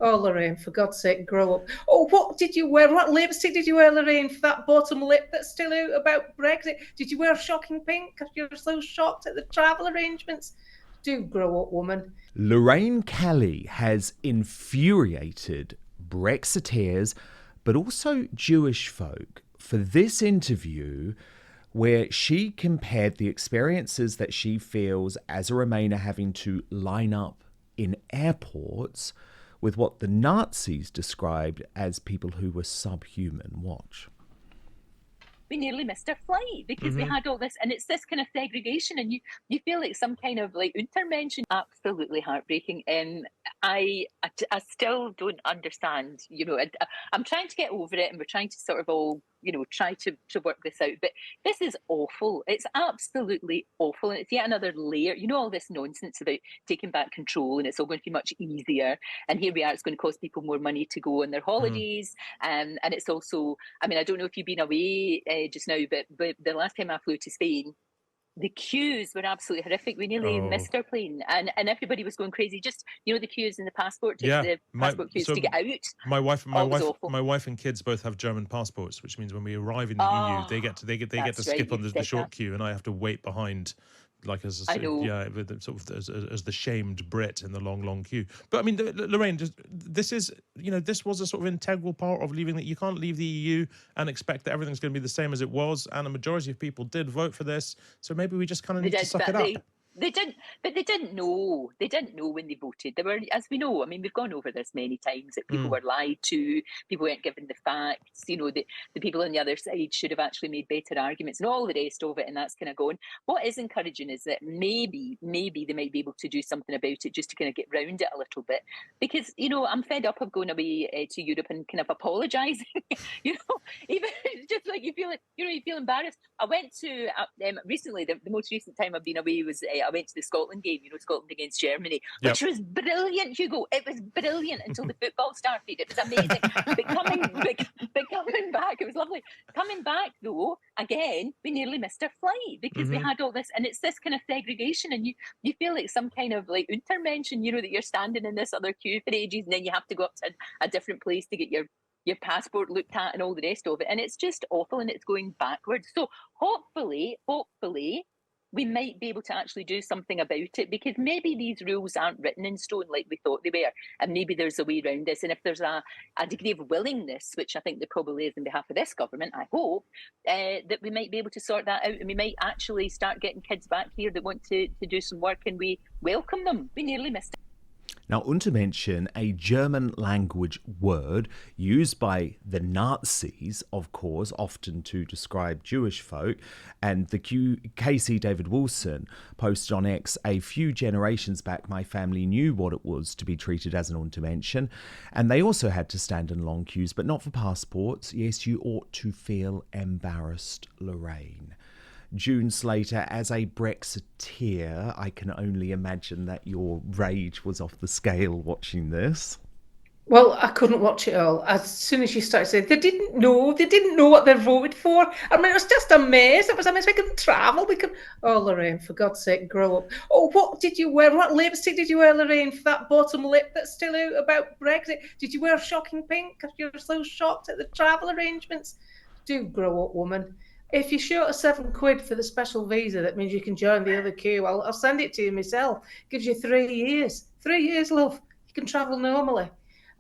Oh, Lorraine, for God's sake, grow up. Oh, what did you wear? What lipstick did you wear, Lorraine, for that bottom lip that's still out about Brexit? Did you wear shocking pink because you're so shocked at the travel arrangements? Do grow up, woman. Lorraine Kelly has infuriated Brexiteers, but also Jewish folk, for this interview where she compared the experiences that she feels as a Remainer having to line up in airports with what the Nazis described as people who were subhuman. Watch. We nearly missed our flight because we had all this, and it's this kind of segregation, and you feel like some kind of like Untermenschen. Absolutely heartbreaking. I still don't understand. I'm trying to get over it, and we're trying to sort of all try to work this out. But this is awful. It's absolutely awful, and it's yet another layer. All this nonsense about taking back control, and it's all going to be much easier. And here we are. It's going to cost people more money to go on their holidays, and it's also. I mean, I don't know if you've been away just now, but the last time I flew to Spain, the queues were absolutely horrific. We nearly missed our plane, and everybody was going crazy. Just the queues in the passport, the passport queues to get out. My wife and kids both have German passports, which means when we arrive in the EU, they get to skip on the short queue, and I have to wait behind. Like as the shamed Brit in the long queue. But I mean, Lorraine, this was a sort of integral part of leaving. That you can't leave the EU and expect that everything's going to be the same as it was. And a majority of people did vote for this, so maybe we just kind of need to suck it up. They didn't know. They didn't know when they voted. They were, as we know, I mean, we've gone over this many times, that people were lied to, people weren't given the facts, the people on the other side should have actually made better arguments and all the rest of it, and that's kind of going. What is encouraging is that maybe they might be able to do something about it, just to kind of get round it a little bit. Because, I'm fed up of going away to Europe and kind of apologising, even just like you feel embarrassed. I went to, recently, the most recent time I've been away was, I went to the Scotland game, Scotland against Germany, which was brilliant, Hugo. It was brilliant until the football started. It was amazing. but coming back, it was lovely. Coming back, though, again, we nearly missed our flight because we had all this, and it's this kind of segregation, and you feel like some kind of like Untermenschen, that you're standing in this other queue for ages, and then you have to go up to a different place to get your passport looked at and all the rest of it, and it's just awful, and it's going backwards. So hopefully we might be able to actually do something about it, because maybe these rules aren't written in stone like we thought they were, and maybe there's a way around this. And if there's a degree of willingness, which I think there probably is on behalf of this government, I hope, that we might be able to sort that out, and we might actually start getting kids back here that want to do some work, and we welcome them. We nearly missed it. Now, Untermenschen, a German language word used by the Nazis, of course, often to describe Jewish folk, and the KC David Wilson posted on X, a few generations back, my family knew what it was to be treated as an Untermenschen, and they also had to stand in long queues, but not for passports. Yes, you ought to feel embarrassed, Lorraine. June Slater, as a Brexiteer, I can only imagine that your rage was off the scale watching this. Well, I couldn't watch it all. As soon as you started saying they didn't know what they voted for. I mean, it was just a mess. It was a mess. We couldn't travel. Oh, Lorraine, for God's sake, grow up. Oh, what did you wear? What lipstick did you wear, Lorraine, for that bottom lip that's still out about Brexit? Did you wear shocking pink because you're so shocked at the travel arrangements? Do grow up, woman. If you shoot £7 for the special visa, that means you can join the other queue. I'll send it to you myself. Gives you 3 years. 3 years, love. You can travel normally.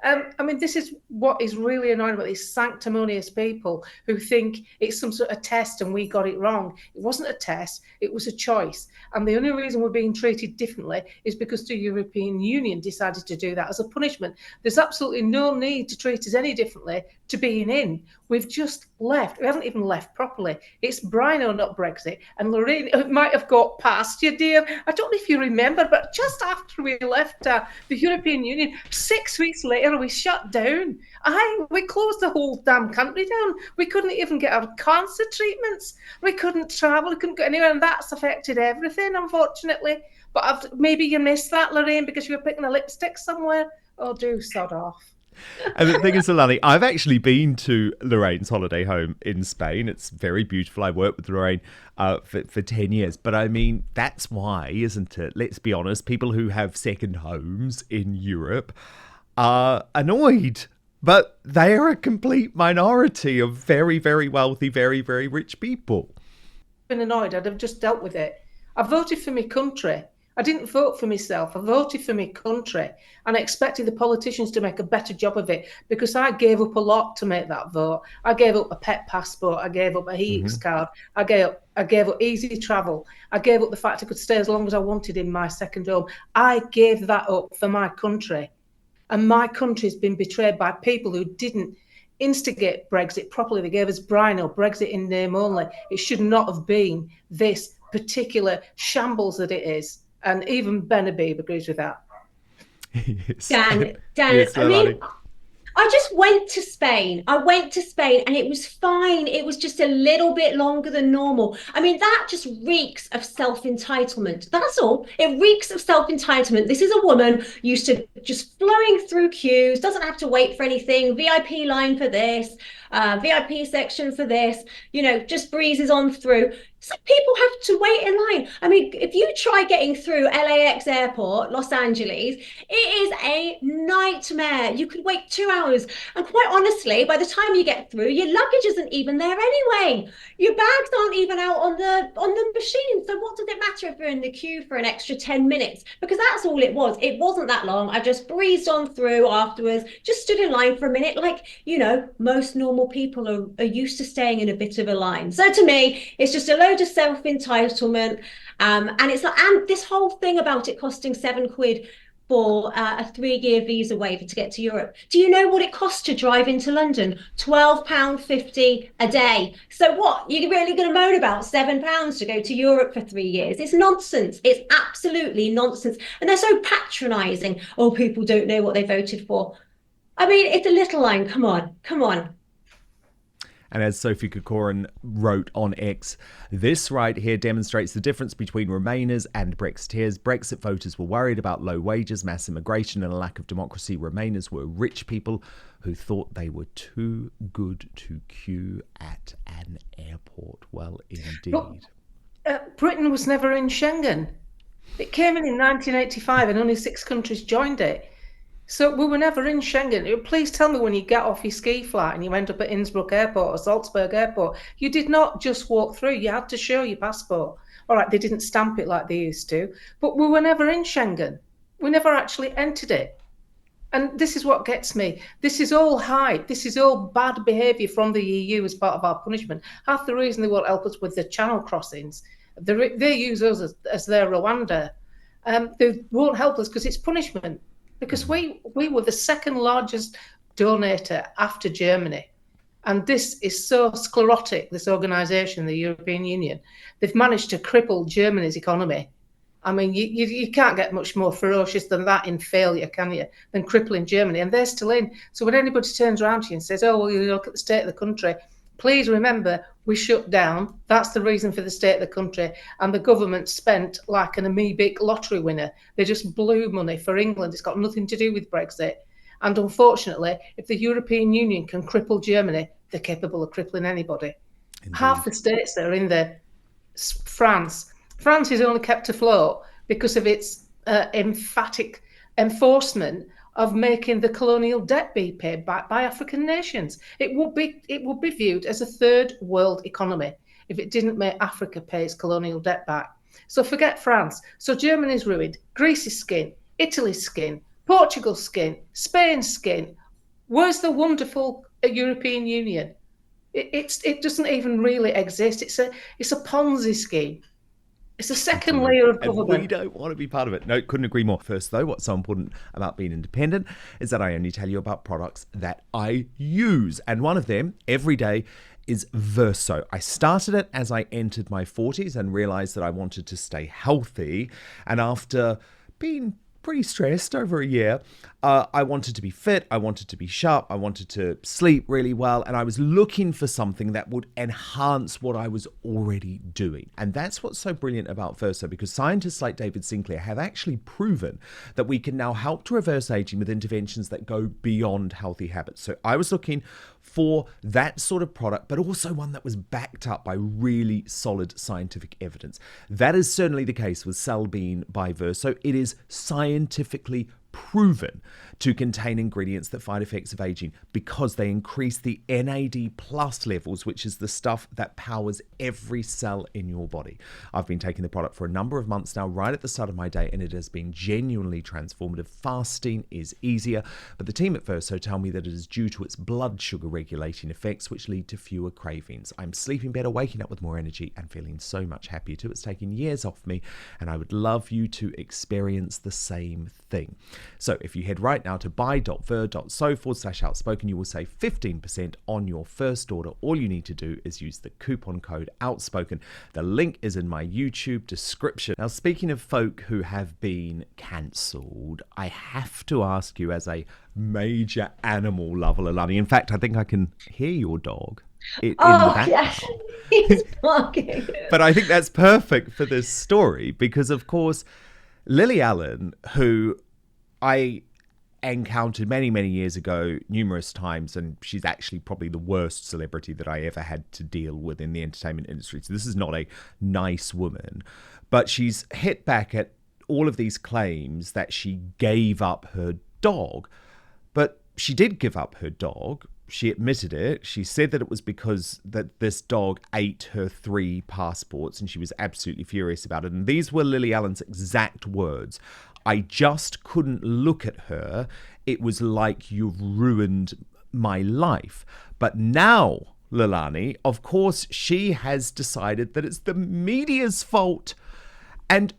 I mean, this is what is really annoying about these sanctimonious people who think it's some sort of test and we got it wrong. It wasn't a test. It was a choice. And the only reason we're being treated differently is because the European Union decided to do that as a punishment. There's absolutely no need to treat us any differently to being in. We've just left. We haven't even left properly. It's Brino, not Brexit. And Lorraine, it might have got past you, dear. I don't know if you remember, but just after we left the European Union, 6 weeks later, we shut down. We closed the whole damn country down. We couldn't even get our cancer treatments. We couldn't travel. We couldn't go anywhere, and that's affected everything, unfortunately. But maybe you missed that, Lorraine, because you were picking a lipstick somewhere. Oh, do sod off. And the thing is, Leilani, I've actually been to Lorraine's holiday home in Spain. It's very beautiful. I worked with Lorraine for 10 years. But I mean, that's why, isn't it? Let's be honest, people who have second homes in Europe are annoyed. But they are a complete minority of very, very wealthy, very, very rich people. Been annoyed, I'd have just dealt with it. I voted for my country. I didn't vote for myself. I voted for my country, and I expected the politicians to make a better job of it, because I gave up a lot to make that vote. I gave up a pet passport. I gave up a HEEX card. I gave up easy travel. I gave up the fact I could stay as long as I wanted in my second home. I gave that up for my country. And my country's been betrayed by people who didn't instigate Brexit properly. They gave us Brino, Brexit in name only. It should not have been this particular shambles that it is. And even Ben Habib agrees with that. Yes. Dan, Yes, I mean, I just went to Spain. I went to Spain and it was fine. It was just a little bit longer than normal. I mean, that just reeks of self-entitlement. That's all. It reeks of self-entitlement. This is a woman used to just flowing through queues, doesn't have to wait for anything, VIP line for this, VIP section for this, you know, just breezes on through. So people have to wait in line. I mean, if you try getting through LAX airport, Los Angeles, it is a nightmare. You could wait 2 hours. And quite honestly, by the time you get through, your luggage isn't even there anyway. Your bags aren't even out on the machine. So what does it matter if you're in the queue for an extra 10 minutes? Because that's all it was. It wasn't that long. I just breezed on through afterwards, just stood in line for a minute. Like, you know, most normal people are used to staying in a bit of a line. So to me, it's just a load of self-entitlement, and it's like, and this whole thing about it costing £7 for a 3-year visa waiver to get to Europe. Do you know what it costs to drive into London? £12.50 a day. So what, you're really going to moan about £7 to go to Europe for 3 years? It's nonsense. It's absolutely nonsense. And they're so patronising. Oh, people don't know what they voted for. I mean, it's a little line. Come on. And as Sophie Corcoran wrote on X, this right here demonstrates the difference between Remainers and Brexiteers. Brexit voters were worried about low wages, mass immigration and a lack of democracy. Remainers were rich people who thought they were too good to queue at an airport. Well, indeed. But, Britain was never in Schengen. It came in 1985 and only 6 countries joined it. So we were never in Schengen. Please tell me, when you get off your ski flight and you end up at Innsbruck Airport or Salzburg Airport, you did not just walk through. You had to show your passport. All right, they didn't stamp it like they used to, but we were never in Schengen. We never actually entered it. And this is what gets me. This is all hype. This is all bad behaviour from the EU as part of our punishment. Half the reason they won't help us with the channel crossings, they use us as their Rwanda. They won't help us because it's punishment. Because we were the second largest donator after Germany. And this is so sclerotic, this organisation, the European Union. They've managed to cripple Germany's economy. I mean, you can't get much more ferocious than that in failure, can you? Than crippling Germany. And they're still in. So when anybody turns around to you and says, oh, well, you look at the state of the country, please remember, we shut down. That's the reason for the state of the country. And the government spent like an amoebic lottery winner. They just blew money for England. It's got nothing to do with Brexit. And unfortunately, if the European Union can cripple Germany, they're capable of crippling anybody. Indeed. Half the states that are in there, France is only kept afloat because of its emphatic enforcement of making the colonial debt be paid back by African nations. It would be viewed as a third world economy if it didn't make Africa pay its colonial debt back. So forget France. So Germany's ruined, Greece's skin, Italy's skin, Portugal's skin, Spain's skin. Where's the wonderful European Union? It doesn't even really exist. It's a Ponzi scheme. It's a second layer of government. And we don't want to be part of it. No, couldn't agree more. First, though, what's so important about being independent is that I only tell you about products that I use. And one of them, every day, is Verso. I started it as I entered my 40s and realized that I wanted to stay healthy. And after being pretty stressed over a year, I wanted to be fit, I wanted to be sharp, I wanted to sleep really well, and I was looking for something that would enhance what I was already doing. And that's what's so brilliant about Verso, because scientists like David Sinclair have actually proven that we can now help to reverse aging with interventions that go beyond healthy habits. So I was looking for that sort of product, but also one that was backed up by really solid scientific evidence. That is certainly the case with Cellbean by Verso. It is scientifically proven to contain ingredients that fight effects of aging because they increase the NAD+ levels, which is the stuff that powers every cell in your body. I've been taking the product for a number of months now, right at the start of my day, and it has been genuinely transformative. Fasting is easier, but the team at Verso tell me that it is due to its blood sugar regulating effects, which lead to fewer cravings. I'm sleeping better, waking up with more energy, and feeling so much happier too. It's taking years off me, and I would love you to experience the same thing. So if you head right now to buy.ver.so/outspoken, you will save 15% on your first order. All you need to do is use the coupon code outspoken. The link is in my YouTube description. Now, speaking of folk who have been cancelled, I have to ask you, as a major animal lover, Leilani, in fact, I think I can hear your dog in the background. Yes, he's barking. But I think that's perfect for this story because, of course, Lily Allen, who I encountered many, many years ago, numerous times, and she's actually probably the worst celebrity that I ever had to deal with in the entertainment industry. So this is not a nice woman, but she's hit back at all of these claims that she gave up her dog. But she did give up her dog. She admitted it. She said that it was because that this dog ate her 3 passports, and she was absolutely furious about it. And these were Lily Allen's exact words. I just couldn't look at her. It was like you've ruined my life. But now, Leilani, of course, she has decided that it's the media's fault. And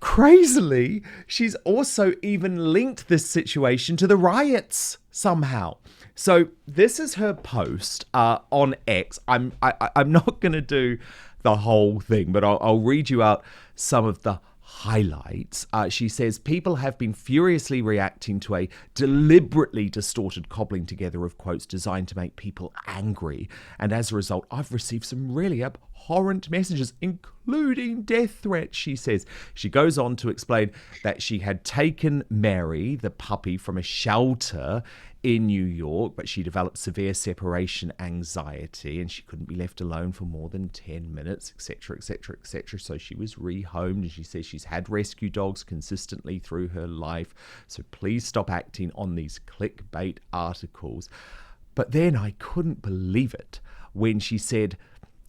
crazily, she's also even linked this situation to the riots somehow. So this is her post on X. I'm not going to do the whole thing, but I'll read you out some of the highlights. She says, people have been furiously reacting to a deliberately distorted cobbling together of quotes designed to make people angry. And as a result, I've received some really abhorrent messages, including death threats, she says. She goes on to explain that she had taken Mary, the puppy, from a shelter in New York, but she developed severe separation anxiety and she couldn't be left alone for more than 10 minutes, etc., etc., etc. So she was rehomed, and she says she's had rescue dogs consistently through her life. So please stop acting on these clickbait articles. But then I couldn't believe it when she said,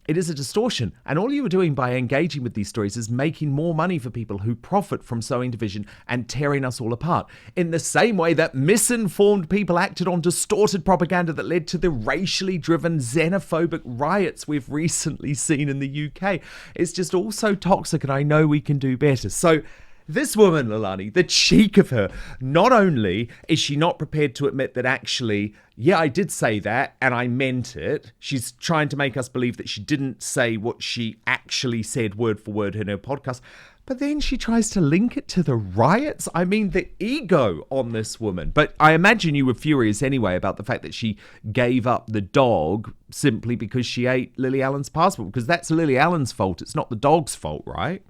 it is a distortion, and all you are doing by engaging with these stories is making more money for people who profit from sowing division and tearing us all apart. In the same way that misinformed people acted on distorted propaganda that led to the racially driven xenophobic riots we've recently seen in the UK. It's just all so toxic, and I know we can do better. So this woman, Leilani, the cheek of her, not only is she not prepared to admit that actually, yeah, I did say that and I meant it. She's trying to make us believe that she didn't say what she actually said word for word in her podcast. But then she tries to link it to the riots. I mean, the ego on this woman. But I imagine you were furious anyway about the fact that she gave up the dog simply because she ate Lily Allen's passport, because that's Lily Allen's fault. It's not the dog's fault, right?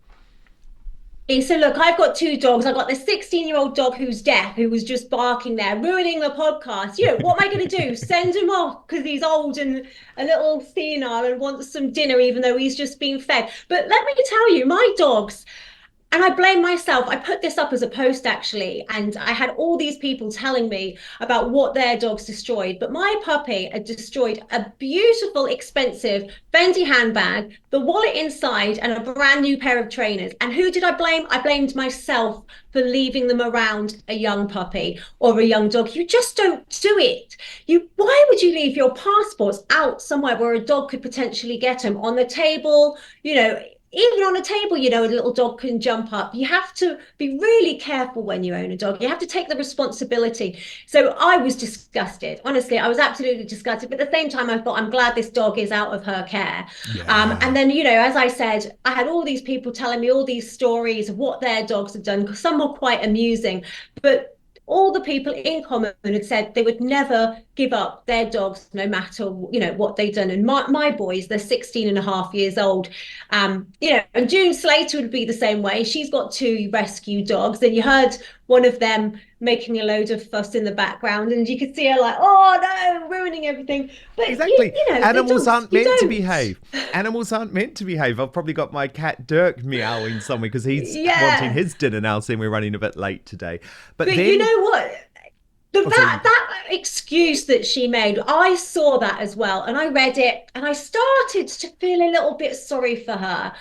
So look, I've got 2 dogs. I've got this 16-year-old dog who's deaf, who was just barking there, ruining the podcast. You know, what am I going to do? Send him off because he's old and a little senile and wants some dinner, even though he's just been fed. But let me tell you, my dogs, and I blame myself. I put this up as a post, actually, and I had all these people telling me about what their dogs destroyed. But my puppy had destroyed a beautiful, expensive Fendi handbag, the wallet inside, and a brand new pair of trainers. And who did I blame? I blamed myself for leaving them around a young puppy or a young dog. You just don't do it. Why would you leave your passports out somewhere where a dog could potentially get them? On the table, you know, even on a table, you know, a little dog can jump up. You have to be really careful when you own a dog. You have to take the responsibility. So I was disgusted. Honestly, I was absolutely disgusted. But at the same time, I thought, I'm glad this dog is out of her care. Yeah. And then, you know, as I said, I had all these people telling me all these stories of what their dogs had done, because some were quite amusing. But all the people in common had said they would never give up their dogs, no matter, you know, what they'd done. And my boys, they're 16 and a half years old. You know, and June Slater would be the same way. She's got 2 rescue dogs. And you heard one of them making a load of fuss in the background, and you could see her like, oh no, ruining everything. But exactly, you know, animals dogs, aren't meant to behave. Animals aren't meant to behave. I've probably got my cat Dirk meowing somewhere because he's wanting his dinner now, seeing we're running a bit late today. But then, you know what? That excuse that she made, I saw that as well, and I read it, and I started to feel a little bit sorry for her.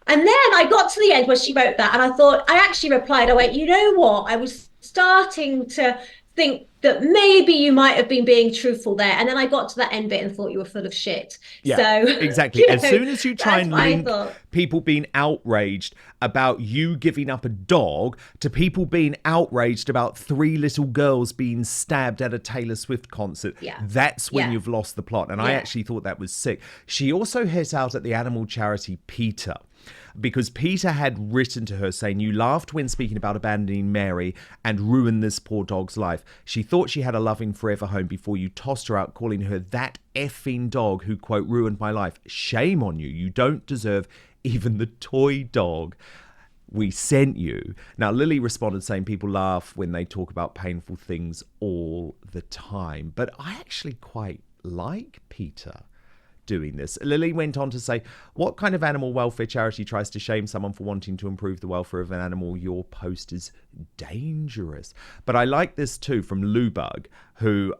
And then I got to the end where she wrote that, and I thought, I actually replied, I went, you know what? I was starting to think that maybe you might have been being truthful there. And then I got to that end bit and thought you were full of shit. Yeah, so exactly. As soon as you try and link people being outraged about you giving up a dog to people being outraged about 3 little girls being stabbed at a Taylor Swift concert, that's when you've lost the plot. And I actually thought that was sick. She also hit out at the animal charity PETA, because Peter had written to her saying, you laughed when speaking about abandoning Mary and ruined this poor dog's life. She thought she had a loving forever home before you tossed her out, calling her that effing dog who, quote, ruined my life. Shame on you. You don't deserve even the toy dog we sent you. Now, Lily responded saying people laugh when they talk about painful things all the time. But I actually quite like Peter doing this. Lily went on to say, what kind of animal welfare charity tries to shame someone for wanting to improve the welfare of an animal? Your post is dangerous. But I like this too from Lubug, who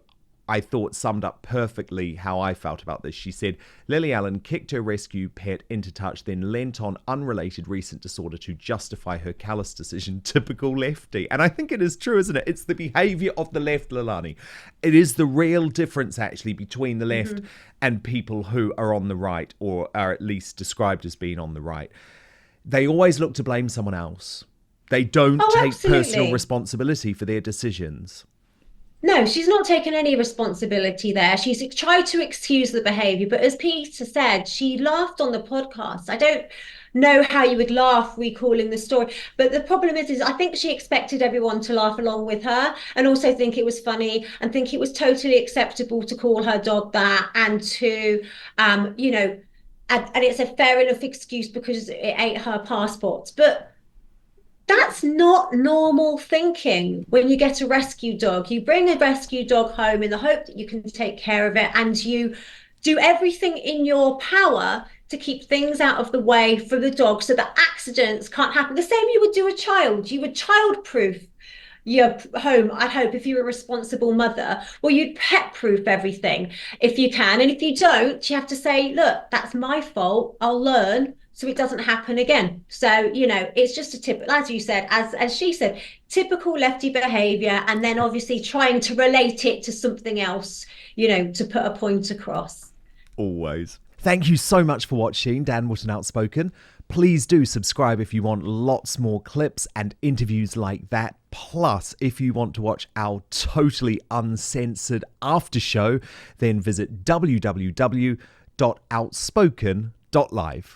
I thought summed up perfectly how I felt about this. She said, Lily Allen kicked her rescue pet into touch, then lent on unrelated recent disorder to justify her callous decision. Typical lefty. And I think it is true, isn't it? It's the behaviour of the left, Leilani. It is the real difference, actually, between the left and people who are on the right, or are at least described as being on the right. They always look to blame someone else. They don't take personal responsibility for their decisions. No, she's not taken any responsibility there. She's tried to excuse the behaviour, but as Peter said, she laughed on the podcast. I don't know how you would laugh recalling the story, but the problem is I think she expected everyone to laugh along with her and also think it was funny and think it was totally acceptable to call her dog that and to, you know, and it's a fair enough excuse because it ate her passports. But that's not normal thinking. When you get a rescue dog, you bring a rescue dog home in the hope that you can take care of it, and you do everything in your power to keep things out of the way for the dog so that accidents can't happen. The same you would do a child. You would child-proof your home, I hope, if you're a responsible mother. Well, you'd pet-proof everything if you can. And if you don't, you have to say, look, that's my fault. I'll learn so it doesn't happen again. So, you know, it's just a typical, as you said, as she said, typical lefty behaviour, and then obviously trying to relate it to something else, you know, to put a point across. Always. Thank you so much for watching Dan Wootton Outspoken. Please do subscribe if you want lots more clips and interviews like that. Plus, if you want to watch our totally uncensored after show, then visit www.outspoken.live.